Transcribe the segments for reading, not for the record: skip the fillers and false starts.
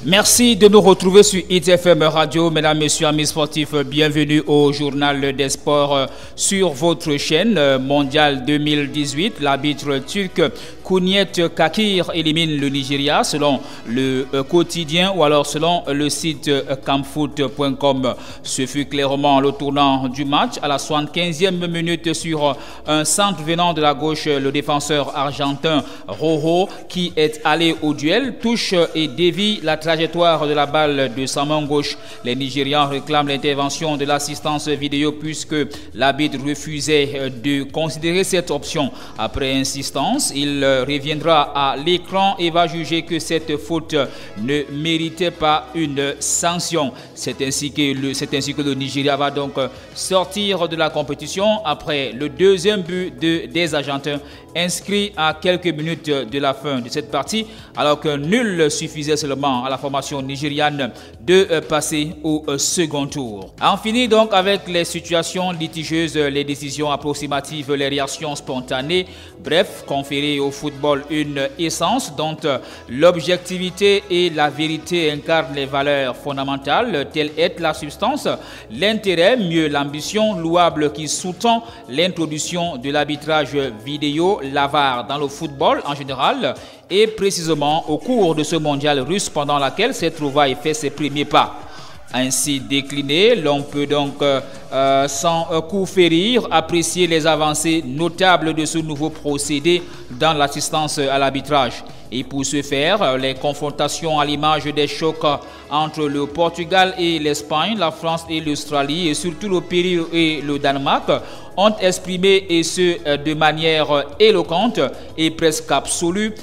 Merci de nous retrouver sur ITFM Radio. Mesdames, Messieurs, amis sportifs, bienvenue au Journal des Sports sur votre chaîne mondiale 2018. L'arbitre turc Cüneyt Çakır élimine le Nigeria selon le quotidien ou alors selon le site campfoot.com. Ce fut clairement le tournant du match à la 75e minute sur un centre venant de la gauche. Le défenseur argentin Rojo qui est allé au duel touche et dévie la trajectoire de la balle de sa main gauche. Les Nigérians réclament l'intervention de l'assistance vidéo puisque l'arbitre refusait de considérer cette option. Après insistance, il reviendra à l'écran et va juger que cette faute ne méritait pas une sanction. C'est ainsi que le Nigeria va donc sortir de la compétition après le deuxième but des Argentins inscrit à quelques minutes de la fin de cette partie, alors que nul suffisait seulement à la formation nigériane de passer au second tour. On finit donc avec les situations litigieuses, les décisions approximatives, les réactions spontanées, bref, conférer au football une essence dont l'objectivité et la vérité incarnent les valeurs fondamentales, telles est la substance, l'intérêt, mieux l'ambition louable qui sous-tend l'introduction de l'arbitrage vidéo, l'avare dans le football en général et précisément au cours de ce mondial russe pendant laquelle cette trouvaille fait ses premiers pas. Ainsi décliné, l'on peut donc sans coup férir apprécier les avancées notables de ce nouveau procédé dans l'assistance à l'arbitrage. Et pour ce faire, les confrontations à l'image des chocs entre le Portugal et l'Espagne, la France et l'Australie et surtout le Pérou et le Danemark ont exprimé, et ce de manière éloquente et presque absolue,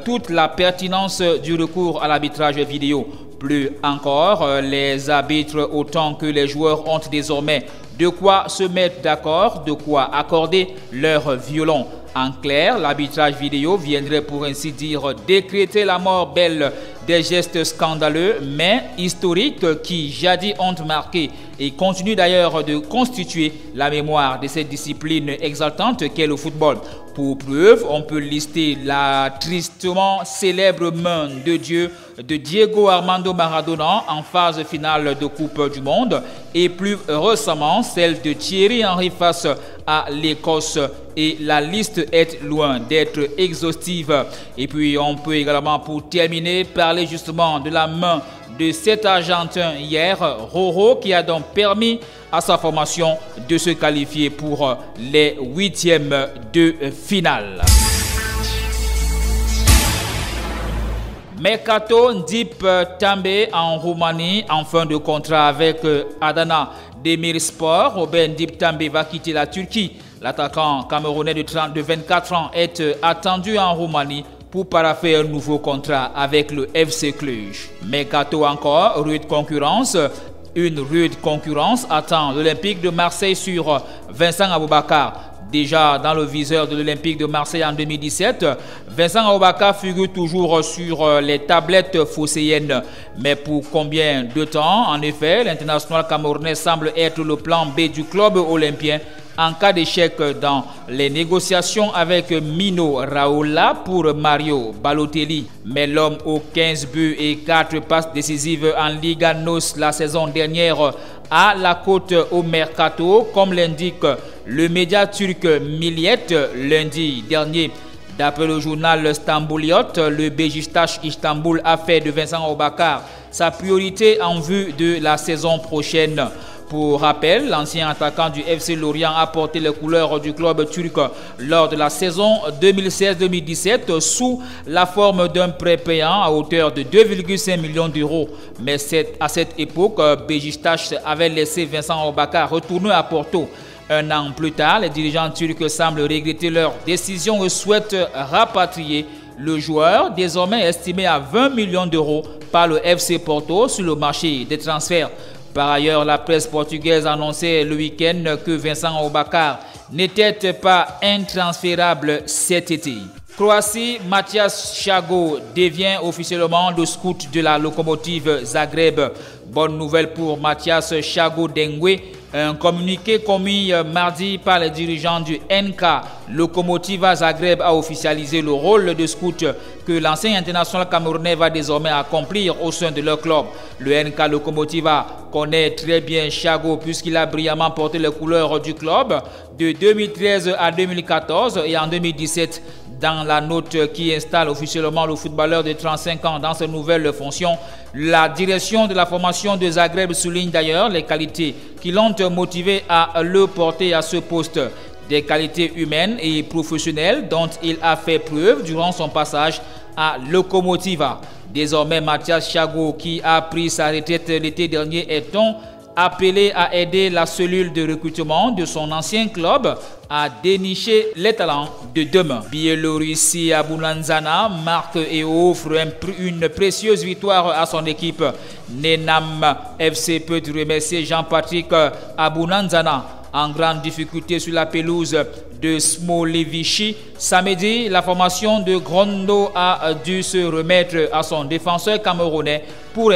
toute la pertinence du recours à l'arbitrage vidéo. Plus encore, les arbitres autant que les joueurs ont désormais de quoi se mettre d'accord, de quoi accorder leur violon. En clair, l'arbitrage vidéo viendrait pour ainsi dire décréter la mort belle des gestes scandaleux mais historiques qui jadis ont marqué et continuent d'ailleurs de constituer la mémoire de cette discipline exaltante qu'est le football. Pour preuve, on peut lister la tristement célèbre main de Dieu de Diego Armando Maradona en phase finale de Coupe du Monde et plus récemment celle de Thierry Henry face à l'Écosse, et la liste est loin d'être exhaustive. Et puis on peut également, pour terminer, parler justement de la main de cet Argentin hier, Rojo, qui a donc permis à sa formation de se qualifier pour les huitièmes de finale. Mercato Ndip També en Roumanie en fin de contrat avec Adana Demirspor. Robert Ndip També va quitter la Turquie. L'attaquant camerounais de 24 ans est attendu en Roumanie pour paraffer un nouveau contrat avec le FC Cluj. Mercato encore, rude concurrence. Une rude concurrence attend l'Olympique de Marseille sur Vincent Aboubakar. Déjà dans le viseur de l'Olympique de Marseille en 2017, Vincent Aboubakar figure toujours sur les tablettes phocéennes. Mais pour combien de temps? En effet, l'international camerounais semble être le plan B du club olympien en cas d'échec dans les négociations avec Mino Raiola pour Mario Balotelli. Mais l'homme aux 15 buts et 4 passes décisives en Liga NOS la saison dernière a la cote au mercato, comme l'indique le média turc Milliyet lundi dernier. D'après le journal Stambouliyot, le Beşiktaş Istanbul a fait de Vincent Aboubakar sa priorité en vue de la saison prochaine. Pour rappel, l'ancien attaquant du FC Lorient a porté les couleurs du club turc lors de la saison 2016-2017 sous la forme d'un prêt payant à hauteur de 2,5 millions d'euros. Mais à cette époque, Beşiktaş avait laissé Vincent Aboubakar retourner à Porto. Un an plus tard, les dirigeants turcs semblent regretter leur décision et souhaitent rapatrier le joueur, désormais estimé à 20 millions d'euros par le FC Porto sur le marché des transferts. Par ailleurs, la presse portugaise annonçait le week-end que Vincent Aboubakar n'était pas intransférable cet été. Croatie, Matías Chago devient officiellement le scout de la Lokomotiv Zagreb. Bonne nouvelle pour Matías Chago Dengue Un communiqué commis mardi par les dirigeants du NK Lokomotiva Zagreb a officialisé le rôle de scout que l'ancien international camerounais va désormais accomplir au sein de leur club. Le NK Lokomotiva connaît très bien Thiago puisqu'il a brillamment porté les couleurs du club de 2013 à 2014 et en 2017. Dans la note qui installe officiellement le footballeur de 35 ans dans ses nouvelles fonctions, la direction de la formation de Zagreb souligne d'ailleurs les qualités qui l'ont motivé à le porter à ce poste. Des qualités humaines et professionnelles dont il a fait preuve durant son passage à Lokomotiva. Désormais, Mathias Thiago, qui a pris sa retraite l'été dernier, est appelé à aider la cellule de recrutement de son ancien club à dénicher les talents de demain. Biélorussie Abunanzana marque et offre une précieuse victoire à son équipe. Nenam FC peut remercier Jean-Patrick Abunanzana en grande difficulté sur la pelouse de Smolevici. Samedi, la formation de Grondo a dû se remettre à son défenseur camerounais pour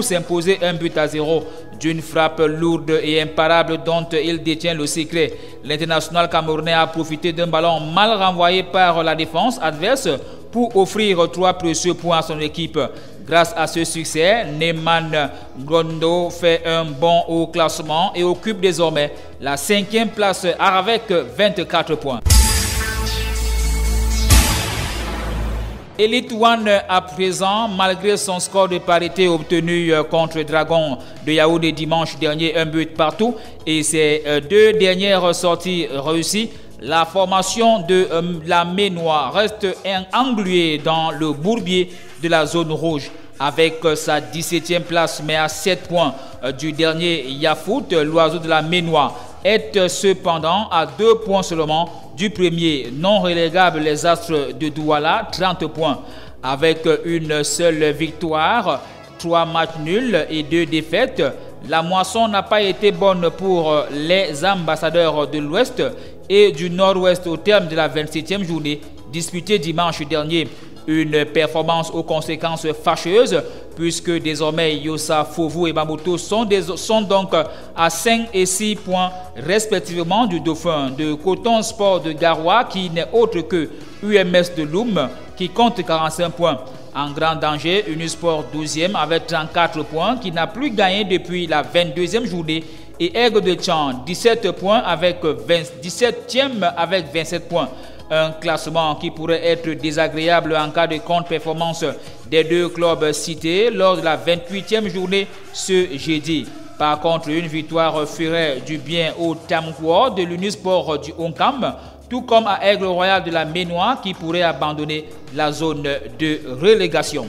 s'imposer 1-0 d'une frappe lourde et imparable dont il détient le secret. L'international camerounais a profité d'un ballon mal renvoyé par la défense adverse pour offrir 3 précieux points à son équipe. Grâce à ce succès, Neman Grondo fait un bond au classement et occupe désormais la 5e place avec 24 points. Elite One à présent, malgré son score de parité obtenu contre Dragon de Yaoundé dimanche dernier, 1 but partout, et ses 2 dernières sorties réussies, la formation de la Ménois reste engluée dans le bourbier de la zone rouge. Avec sa 17e place, mais à 7 points du dernier Yafoot, l'oiseau de la Ménois est cependant à 2 points seulement du premier non relégable, les Astres de Douala, 30 points. Avec une seule victoire, 3 matchs nuls et 2 défaites, la moisson n'a pas été bonne pour les ambassadeurs de l'Ouest et du Nord-Ouest au terme de la 27e journée disputée dimanche dernier. Une performance aux conséquences fâcheuses puisque désormais Yossa, Fovu et Mamoto sont donc à 5 et 6 points respectivement du dauphin de Coton Sport de Garoua qui n'est autre que UMS de Loum qui compte 45 points. En grand danger, Unisport 12e avec 34 points qui n'a plus gagné depuis la 22e journée et Aigle de Tchan 17 points avec 17e avec 27 points. Un classement qui pourrait être désagréable en cas de contre-performance des 2 clubs cités lors de la 28e journée ce jeudi. Par contre, une victoire ferait du bien au Tamkwa de l'Unisport du Onkam, tout comme à Aigle Royal de la Ménois qui pourrait abandonner la zone de relégation.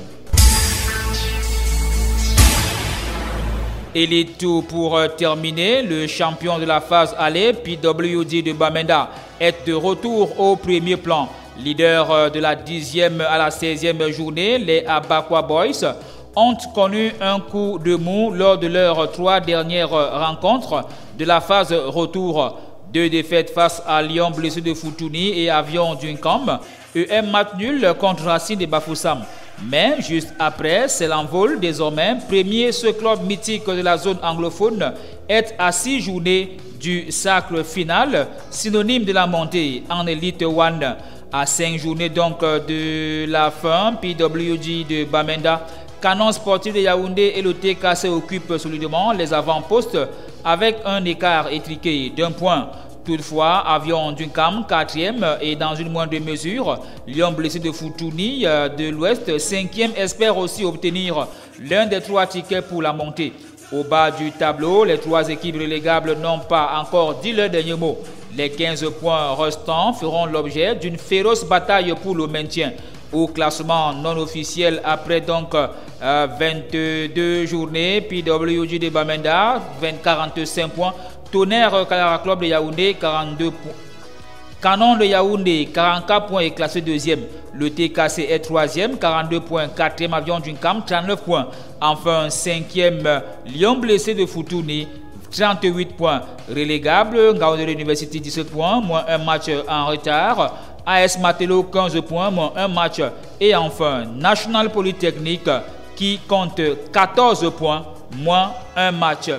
Elite pour terminer, le champion de la phase aller, PWD de Bamenda, est de retour au premier plan. Leader de la 10e à la 16e journée, les Abakwa Boys ont connu un coup de mou lors de leurs 3 dernières rencontres de la phase retour. 2 défaites face à Lyon blessé de Foutouni et Avion d'Uncam et un match nul contre Racine de Bafoussam. Mais juste après, c'est l'envol désormais. Premier, ce club mythique de la zone anglophone est à 6 journées du sacre final, synonyme de la montée en Elite One. À 5 journées donc de la fin, PWG de Bamenda, Canon Sportif de Yaoundé et le TKC occupent solidement les avant-postes avec un écart étriqué d'1 point. Toutefois, Avion d'Uncam, 4e et dans une moindre mesure, Lyon blessé de Foutouni de l'Ouest, 5e, espère aussi obtenir l'un des 3 tickets pour la montée. Au bas du tableau, les 3 équipes relégables n'ont pas encore dit leur dernier mot. Les 15 points restants feront l'objet d'une féroce bataille pour le maintien. Au classement non officiel, après donc 22 journées, PWG de Bamenda, 45 points. Tonnerre Kalara Club de Yaoundé, 42 points. Canon de Yaoundé, 44 points et classé 2e. Le TKC est 3e, 42 points. 4e, Avion d'Uncam, 39 points. Enfin, 5e, Lyon blessé de Foutouni, 38 points. Relégable, Ngaoundé University, 17 points, moins un match en retard. AS Matelo, 15 points, moins un match. Et enfin, National Polytechnique qui compte 14 points, moins un match.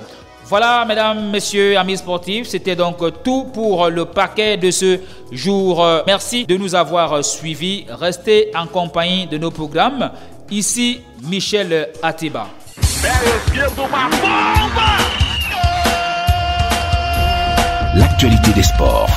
Voilà, mesdames, messieurs, amis sportifs, c'était donc tout pour le paquet de ce jour. Merci de nous avoir suivis. Restez en compagnie de nos programmes. Ici, Michel Atiba. L'actualité des sports.